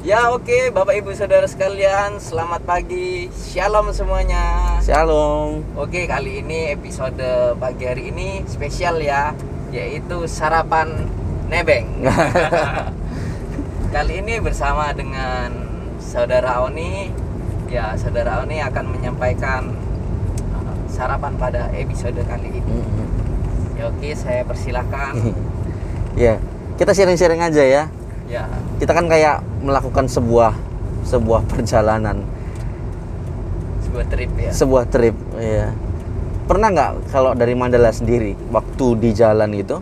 Ya oke, Bapak Ibu Saudara sekalian, selamat pagi, shalom semuanya. Shalom. Oke, kali ini episode pagi hari ini spesial ya, yaitu sarapan nebeng. Kali ini bersama dengan Saudara Oni. Ya, Saudara Oni akan menyampaikan sarapan pada episode kali ini. Ya oke, saya persilahkan. Ya, kita sharing-sharing aja ya. Ya, Kita kan kayak melakukan sebuah perjalanan, sebuah trip ya. sebuah trip. Ya. Pernah nggak kalau dari Mandala sendiri waktu di jalan itu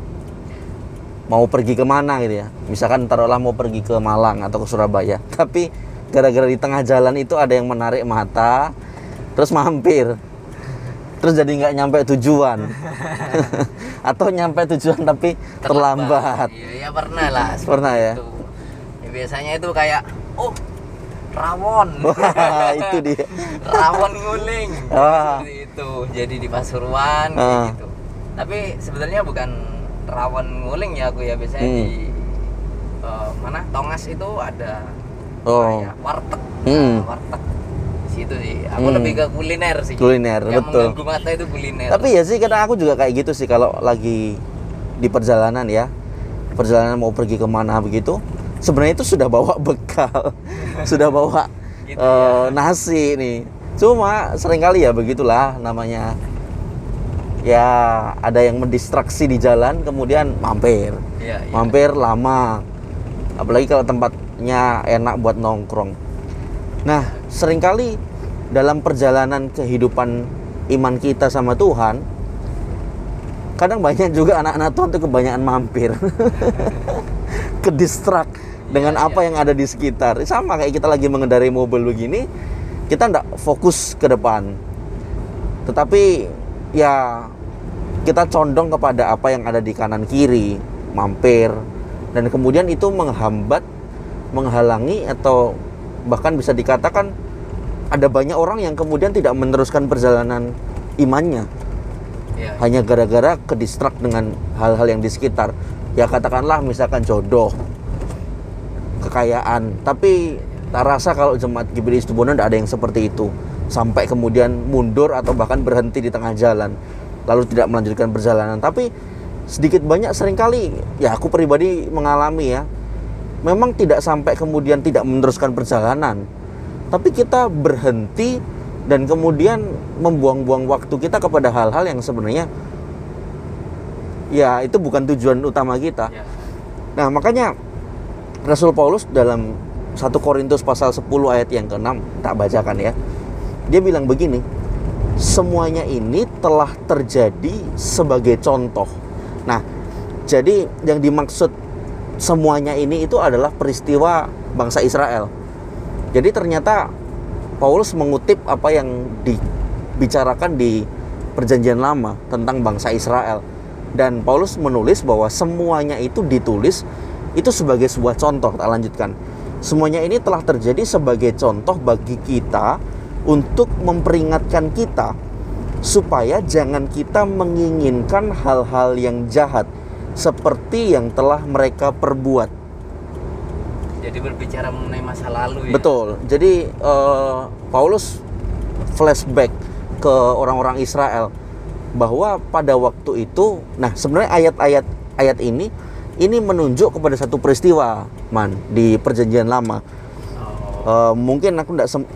mau pergi kemana gitu ya? Misalkan taruhlah mau pergi ke Malang atau ke Surabaya, tapi gara-gara di tengah jalan itu ada yang menarik mata, terus mampir, terus jadi nggak nyampe tujuan, atau nyampe tujuan tapi terlambat. Iya, ya pernah lah. Pernah ya? Itu. Ya, biasanya itu kayak, rawon. Wah, itu dia. Rawon nguling. Ah. Seperti itu. Jadi di Pasuruan kayak gitu. Tapi sebenarnya bukan rawon nguling ya aku ya, biasanya di mana? Tongas itu ada kayak warteg. Nah, warteg. Di situ sih. Aku lebih ke kuliner sih. Kuliner, Yang betul. mengganggu mata itu kuliner. Tapi ya sih, kadang aku juga kayak gitu sih kalau lagi di perjalanan ya. Perjalanan mau pergi kemana begitu. Sebenarnya itu sudah bawa bekal, sudah bawa Gitu ya. nasi nih. Cuma seringkali ya begitulah namanya. Ya ada yang mendistraksi di jalan, kemudian mampir. Iya, iya. Mampir lama. Apalagi kalau tempatnya enak buat nongkrong. Nah, seringkali dalam perjalanan kehidupan iman kita sama Tuhan, kadang banyak juga anak-anak Tuhan tuh kebanyakan mampir. Kedistrak dengan apa yang ada di sekitar. Sama kayak kita lagi mengendarai mobil begini, kita nggak fokus ke depan. Tetapi ya kita condong kepada apa yang ada di kanan kiri, mampir, dan kemudian itu menghambat, menghalangi, atau bahkan bisa dikatakan ada banyak orang yang kemudian tidak meneruskan perjalanan imannya. Iya. Hanya gara-gara kedistrak dengan hal-hal yang di sekitar. Ya katakanlah misalkan jodoh, kekayaan. Tapi tak rasa kalau jemaat GBD Situbondo tidak ada yang seperti itu. Sampai kemudian mundur atau bahkan berhenti di tengah jalan, lalu tidak melanjutkan perjalanan. Tapi sedikit banyak seringkali, ya aku pribadi mengalami ya, memang tidak sampai kemudian tidak meneruskan perjalanan, tapi kita berhenti dan kemudian membuang-buang waktu kita kepada hal-hal yang sebenarnya ya itu bukan tujuan utama kita. Ya. Nah makanya Rasul Paulus dalam 1 Korintus pasal 10 ayat yang ke-6, tak bacakan ya, dia bilang begini, semuanya ini telah terjadi sebagai contoh. Nah jadi yang dimaksud semuanya ini itu adalah peristiwa bangsa Israel. Jadi ternyata Paulus mengutip apa yang dibicarakan di Perjanjian Lama tentang bangsa Israel. Dan Paulus menulis bahwa semuanya itu ditulis itu sebagai sebuah contoh. Tak lanjutkan. Semuanya ini telah terjadi sebagai contoh bagi kita untuk memperingatkan kita supaya jangan kita menginginkan hal-hal yang jahat seperti yang telah mereka perbuat. Jadi berbicara mengenai masa lalu ya. Betul. Jadi Paulus flashback ke orang-orang Israel bahwa pada waktu itu, nah sebenarnya ayat ini menunjuk kepada satu peristiwa di Perjanjian Lama. Mungkin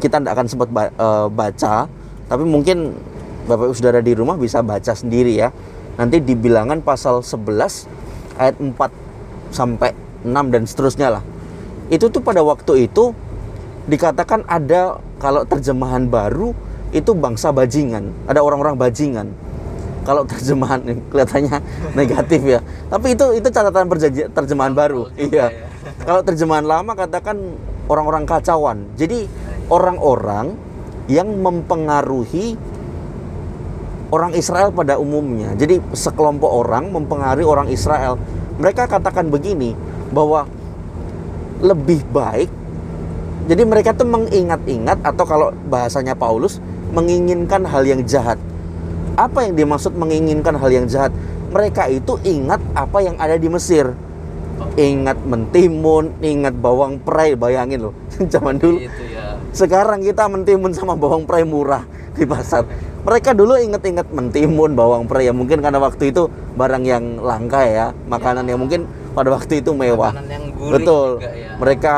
kita tidak akan sempat baca, tapi mungkin Bapak Ibu Saudara di rumah bisa baca sendiri ya. Nanti di Bilangan pasal 11 ayat 4 sampai 6 dan seterusnya lah. Itu tuh pada waktu itu dikatakan ada, kalau terjemahan baru itu bangsa bajingan, ada orang-orang bajingan. Kalau terjemahan kelihatannya negatif ya, tapi itu catatan terjemahan baru. Iya. Ya. Kalau terjemahan lama katakan orang-orang kacauan. Jadi orang-orang yang mempengaruhi orang Israel pada umumnya. Jadi sekelompok orang mempengaruhi orang Israel. Mereka katakan begini, bahwa lebih baik, jadi mereka tuh mengingat-ingat, atau kalau bahasanya Paulus, menginginkan hal yang jahat. Apa yang dimaksud menginginkan hal yang jahat? Mereka itu ingat apa yang ada di Mesir. ingat mentimun, ingat bawang prei, bayangin loh. Zaman dulu. Itu ya. Sekarang kita mentimun sama bawang prei murah di pasar. Mereka dulu inget-inget mentimun, bawang prei ya, mungkin karena waktu itu barang yang langka ya, makanan yang mungkin pada waktu itu mewah. Makanan yang gurih Betul. juga ya. Mereka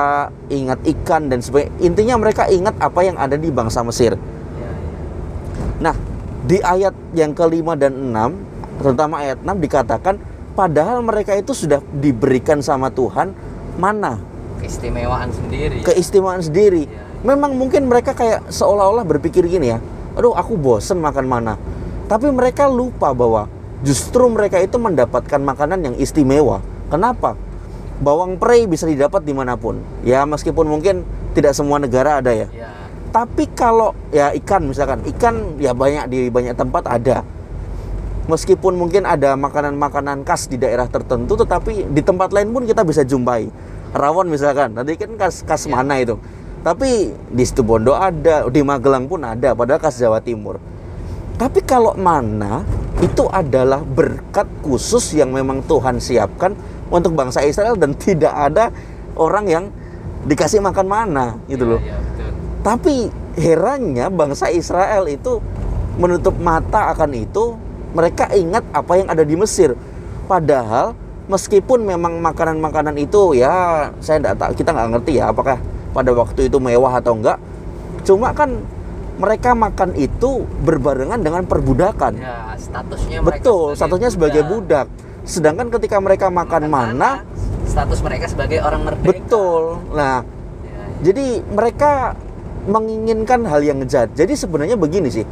ingat ikan dan sebagainya. Intinya mereka ingat apa yang ada di bangsa Mesir. Ya, ya. Nah, di ayat yang kelima dan 6, terutama ayat 6 dikatakan padahal mereka itu sudah diberikan sama Tuhan mana? Keistimewaan sendiri. Keistimewaan sendiri. Ya. Memang mungkin mereka kayak seolah-olah berpikir gini ya, aduh aku bosen makan mana. Tapi mereka lupa bahwa justru mereka itu mendapatkan makanan yang istimewa. Kenapa? Bawang prei bisa didapat dimanapun. Ya meskipun mungkin tidak semua negara ada ya. Ya. Tapi kalau ya ikan misalkan, ikan ya banyak di banyak tempat ada. Meskipun mungkin ada makanan-makanan khas di daerah tertentu, tetapi di tempat lain pun kita bisa jumpai. Rawon misalkan, tadi kan khas Ya. mana itu. Tapi di Situbondo ada, di Magelang pun ada, padahal khas Jawa Timur. Tapi kalau mana, itu adalah berkat khusus yang memang Tuhan siapkan untuk bangsa Israel dan tidak ada orang yang dikasih makan mana gitu loh. Ya, betul. Tapi herannya bangsa Israel itu menutup mata akan itu. Mereka ingat apa yang ada di Mesir. Padahal meskipun memang makanan-makanan itu ya kita nggak ngerti ya apakah pada waktu itu mewah atau enggak. Cuma kan mereka makan itu berbarengan dengan perbudakan. Ya, statusnya mereka Betul, statusnya sebagai budak. Sedangkan ketika mereka makan mana, status mereka sebagai orang merdeka. betul. Nah, Ya, jadi mereka menginginkan hal yang jahat. Jadi sebenarnya begini sih,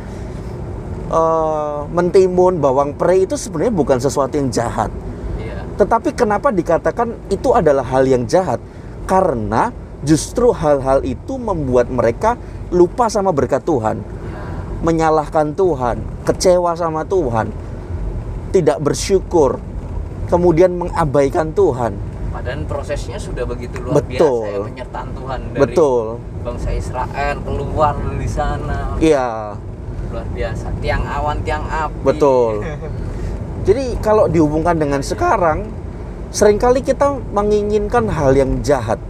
mentimun, bawang prei itu sebenarnya bukan sesuatu yang jahat. ya. Tetapi kenapa dikatakan itu adalah hal yang jahat? Karena justru hal-hal itu membuat mereka lupa sama berkat Tuhan, Ya. menyalahkan Tuhan, kecewa sama Tuhan, tidak bersyukur, kemudian mengabaikan Tuhan. Padahal prosesnya sudah begitu luar Betul. biasa ya, penyertaan Tuhan dari Betul. bangsa Israel keluar dari sana. Iya. Luar biasa, tiang awan, tiang api. Betul. Jadi kalau dihubungkan dengan sekarang, seringkali kita menginginkan hal yang jahat.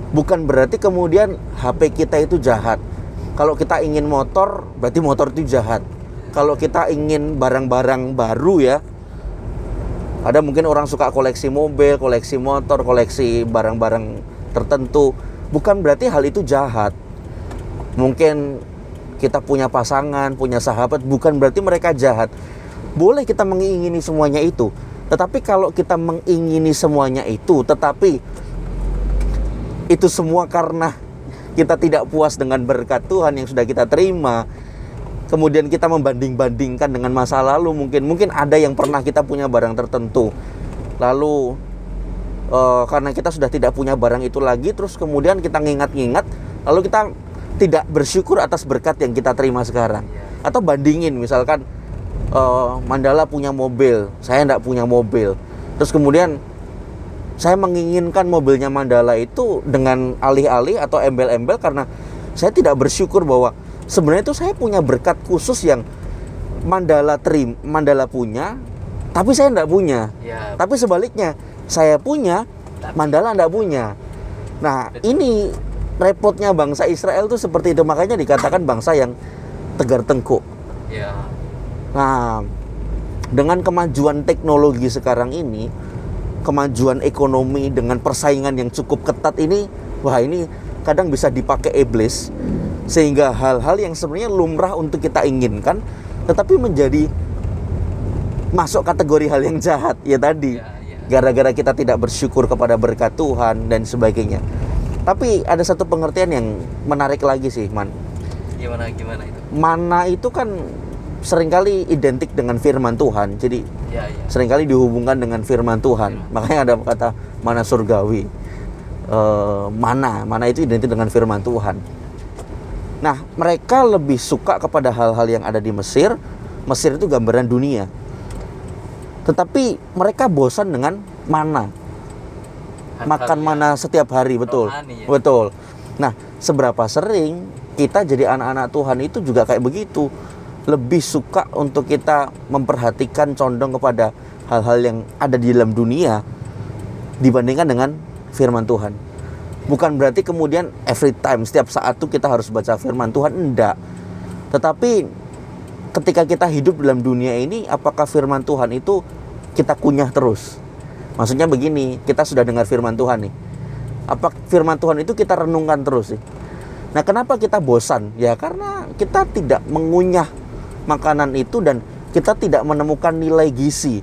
Bukan berarti kemudian HP kita itu jahat. Kalau kita ingin motor, berarti motor itu jahat. Kalau kita ingin barang-barang baru ya, ada mungkin orang suka koleksi mobil, koleksi motor, koleksi barang-barang tertentu. Bukan berarti hal itu jahat. Mungkin kita punya pasangan, punya sahabat, bukan berarti mereka jahat. Boleh kita mengingini semuanya itu. Tetapi kalau kita mengingini semuanya itu, tetapi itu semua karena kita tidak puas dengan berkat Tuhan yang sudah kita terima, kemudian kita membanding-bandingkan dengan masa lalu, mungkin ada yang pernah kita punya barang tertentu, lalu karena kita sudah tidak punya barang itu lagi, terus kemudian kita ngingat-ngingat, lalu kita tidak bersyukur atas berkat yang kita terima sekarang. Atau bandingin, misalkan Mandala punya mobil, saya tidak punya mobil, terus kemudian saya menginginkan mobilnya Mandala itu dengan alih-alih atau embel-embel karena saya tidak bersyukur bahwa sebenarnya itu saya punya berkat khusus yang Mandala punya, tapi saya tidak punya. Ya, Tapi sebaliknya, saya punya, Mandala tidak punya. Nah, ini repotnya bangsa Israel tuh seperti itu. Makanya dikatakan bangsa yang tegar tengkuk. ya. Nah, dengan kemajuan teknologi sekarang ini, kemajuan ekonomi dengan persaingan yang cukup ketat ini, wah ini kadang bisa dipakai iblis. Sehingga hal-hal yang sebenarnya lumrah untuk kita inginkan, tetapi menjadi masuk kategori hal yang jahat. Ya tadi, gara-gara kita tidak bersyukur kepada berkat Tuhan dan sebagainya. Tapi ada satu pengertian yang menarik lagi sih, Man. Gimana itu? Mana itu kan seringkali identik dengan firman Tuhan. Jadi Ya. seringkali dihubungkan dengan firman Tuhan. Makanya ada kata mana surgawi. Mana itu identik dengan firman Tuhan. Nah, mereka lebih suka kepada hal-hal yang ada di Mesir. Mesir itu gambaran dunia. Tetapi mereka bosan dengan mana. Makan mana setiap hari, betul. Rohani, ya? Betul. Nah, seberapa sering kita jadi anak-anak Tuhan itu juga kayak begitu. Lebih suka untuk kita memperhatikan, condong kepada hal-hal yang ada di dalam dunia dibandingkan dengan firman Tuhan. Bukan berarti kemudian every time, setiap saat tuh kita harus baca firman Tuhan, enggak. Tetapi ketika kita hidup dalam dunia ini, apakah firman Tuhan itu kita kunyah terus? Maksudnya begini, kita sudah dengar firman Tuhan nih. Apa firman Tuhan itu kita renungkan terus sih? Nah, kenapa kita bosan? Ya karena kita tidak mengunyah makanan itu dan kita tidak menemukan nilai gizi.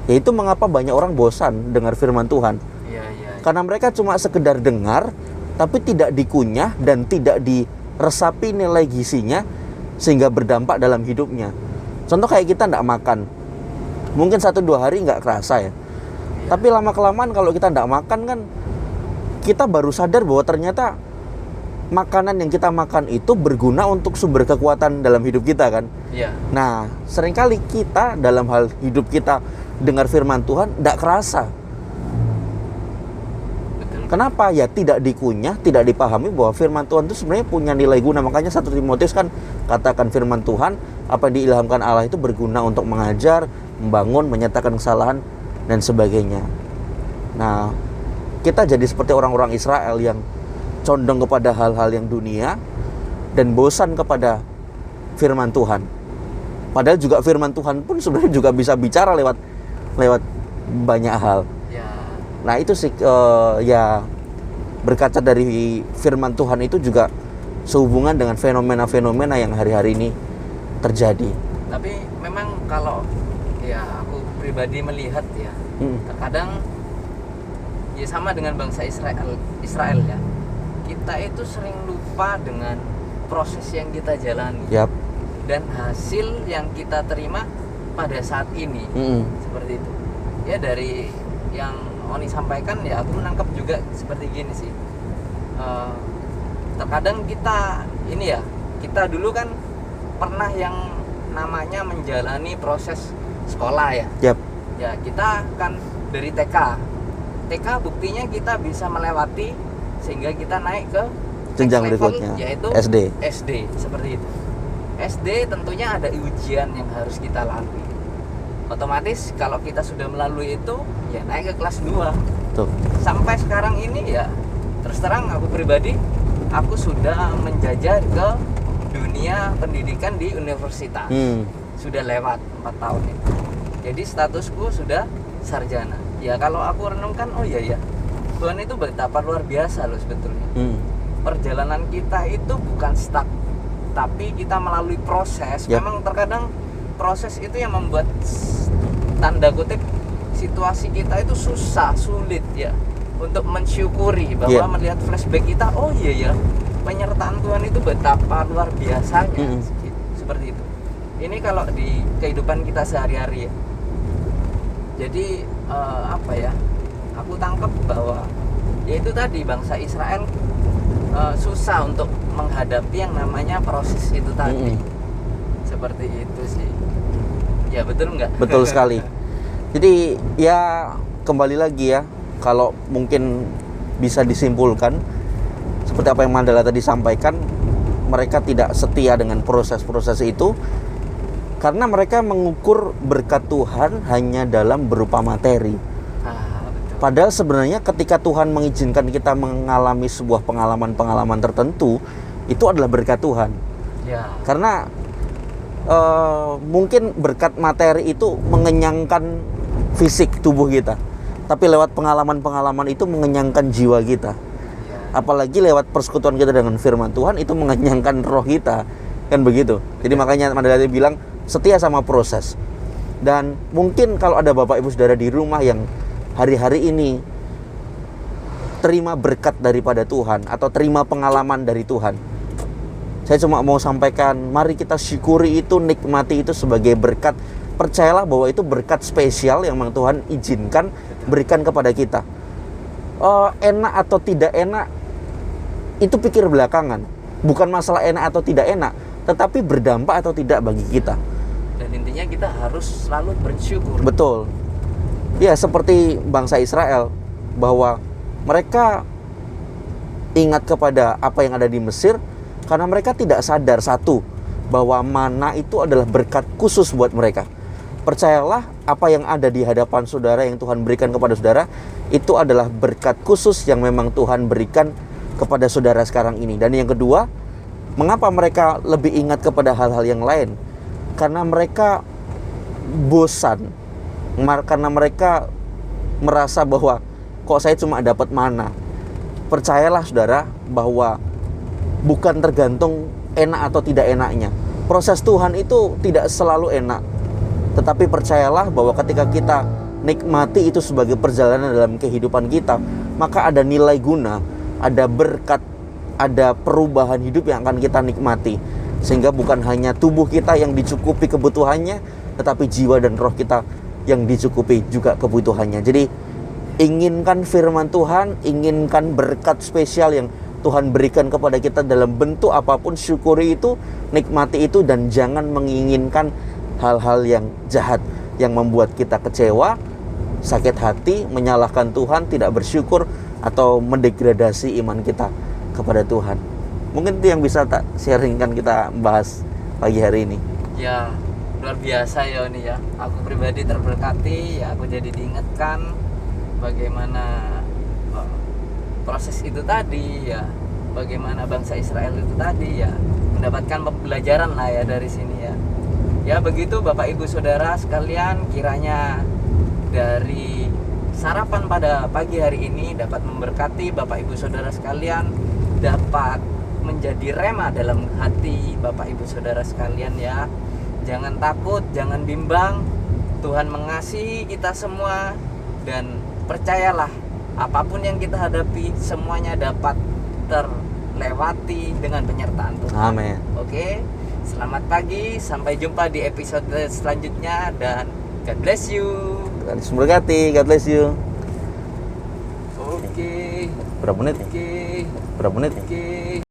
Yaitu mengapa banyak orang bosan dengar firman Tuhan. Karena mereka cuma sekedar dengar, tapi tidak dikunyah dan tidak diresapi nilai gizinya sehingga berdampak dalam hidupnya. Contoh kayak kita tidak makan, mungkin 1-2 hari nggak kerasa ya. Tapi lama-kelamaan kalau kita tidak makan kan, kita baru sadar bahwa ternyata makanan yang kita makan itu berguna untuk sumber kekuatan dalam hidup kita kan. Nah, seringkali kita dalam hal hidup kita dengar firman Tuhan tidak kerasa. Kenapa? Ya tidak dikunyah, tidak dipahami bahwa firman Tuhan itu sebenarnya punya nilai guna. Makanya 1 Timotius kan katakan firman Tuhan, apa yang diilhamkan Allah itu berguna untuk mengajar, membangun, menyatakan kesalahan, dan sebagainya. Nah, kita jadi seperti orang-orang Israel yang condong kepada hal-hal yang dunia dan bosan kepada firman Tuhan. Padahal juga firman Tuhan pun sebenarnya juga bisa bicara lewat banyak hal. Nah itu sih ya berkaca dari firman Tuhan itu juga sehubungan dengan fenomena-fenomena yang hari-hari ini terjadi. Tapi memang kalau ya aku pribadi melihat ya, terkadang ya sama dengan bangsa Israel ya, kita itu sering lupa dengan proses yang kita jalani dan hasil yang kita terima pada saat ini. Seperti itu ya, dari yang Oni sampaikan ya aku menangkap juga seperti gini sih. Terkadang kita ini ya, kita dulu kan pernah yang namanya menjalani proses sekolah ya. Ya kita kan dari TK buktinya kita bisa melewati sehingga kita naik ke jenjang level, berikutnya, yaitu SD seperti itu. SD tentunya ada ujian yang harus kita lalui. Otomatis kalau kita sudah melalui itu ya naik ke kelas 2. Sampai sekarang ini ya terus terang aku pribadi, aku sudah menjajah ke dunia pendidikan di universitas. Sudah lewat 4 tahun itu. Jadi statusku sudah sarjana. Ya kalau aku renungkan, oh iya Tuhan itu betapa luar biasa loh sebetulnya. Perjalanan kita itu bukan stuck, tapi kita melalui proses. Memang terkadang proses itu yang membuat tanda kutip situasi kita itu susah, sulit ya untuk mensyukuri bahwa melihat flashback kita, oh iya penyertaan Tuhan itu betapa luar biasanya. Seperti itu. Ini kalau di kehidupan kita sehari-hari ya. Jadi aku tangkap bahwa yaitu tadi bangsa Israel susah untuk menghadapi yang namanya proses itu tadi. Seperti itu sih. Ya betul nggak? Betul sekali. Jadi ya kembali lagi ya, kalau mungkin bisa disimpulkan seperti apa yang Mandala tadi sampaikan, mereka tidak setia dengan proses-proses itu karena mereka mengukur berkat Tuhan hanya dalam berupa materi. Betul. Padahal sebenarnya ketika Tuhan mengizinkan kita mengalami sebuah pengalaman-pengalaman tertentu, itu adalah berkat Tuhan. Karena mungkin berkat materi itu mengenyangkan fisik tubuh kita, tapi lewat pengalaman-pengalaman itu mengenyangkan jiwa kita. Apalagi lewat persekutuan kita dengan firman Tuhan itu mengenyangkan roh kita, kan begitu. Jadi makanya Mandala bilang setia sama proses. Dan mungkin kalau ada Bapak Ibu Saudara di rumah yang hari-hari ini terima berkat daripada Tuhan atau terima pengalaman dari Tuhan, saya cuma mau sampaikan, mari kita syukuri itu, nikmati itu sebagai berkat. Percayalah bahwa itu berkat spesial yang memang Tuhan izinkan berikan kepada kita. Enak atau tidak enak, itu pikir belakangan. Bukan masalah enak atau tidak enak, tetapi berdampak atau tidak bagi kita. Dan intinya kita harus selalu bersyukur. Betul. Ya seperti bangsa Israel, bahwa mereka ingat kepada apa yang ada di Mesir, karena mereka tidak sadar satu, bahwa mana itu adalah berkat khusus buat mereka. Percayalah apa yang ada di hadapan saudara yang Tuhan berikan kepada saudara itu adalah berkat khusus yang memang Tuhan berikan kepada saudara sekarang ini. Dan yang kedua, mengapa mereka lebih ingat kepada hal-hal yang lain? Karena mereka bosan, karena mereka merasa bahwa kok saya cuma dapat mana. Percayalah saudara bahwa bukan tergantung enak atau tidak enaknya. Proses Tuhan itu tidak selalu enak. Tetapi percayalah bahwa ketika kita nikmati itu sebagai perjalanan dalam kehidupan kita, maka ada nilai guna, ada berkat, ada perubahan hidup yang akan kita nikmati. Sehingga bukan hanya tubuh kita yang dicukupi kebutuhannya, tetapi jiwa dan roh kita yang dicukupi juga kebutuhannya. Jadi inginkan firman Tuhan, inginkan berkat spesial yang Tuhan berikan kepada kita dalam bentuk apapun, syukuri itu, nikmati itu, dan jangan menginginkan hal-hal yang jahat yang membuat kita kecewa, sakit hati, menyalahkan Tuhan, tidak bersyukur, atau mendegradasi iman kita kepada Tuhan. Mungkin itu yang bisa tak sharingkan kita bahas pagi hari ini. Ya, luar biasa ya ini ya. Aku pribadi terberkati, ya aku jadi diingatkan bagaimana proses itu tadi ya, bagaimana bangsa Israel itu tadi ya mendapatkan pembelajaran lah ya dari sini ya. Ya begitu Bapak Ibu Saudara sekalian, kiranya dari sarapan pada pagi hari ini dapat memberkati Bapak Ibu Saudara sekalian, dapat menjadi rema dalam hati Bapak Ibu Saudara sekalian ya. Jangan takut, jangan bimbang. Tuhan mengasihi kita semua, dan percayalah apapun yang kita hadapi semuanya dapat terlewati dengan penyertaan Tuhan. Amin. Oke. Selamat pagi, sampai jumpa di episode selanjutnya, dan God bless you. Tuhan Yesus memberkati. God bless you. Oke. Berapa menit nih? Oke. Berapa menit nih? Oke.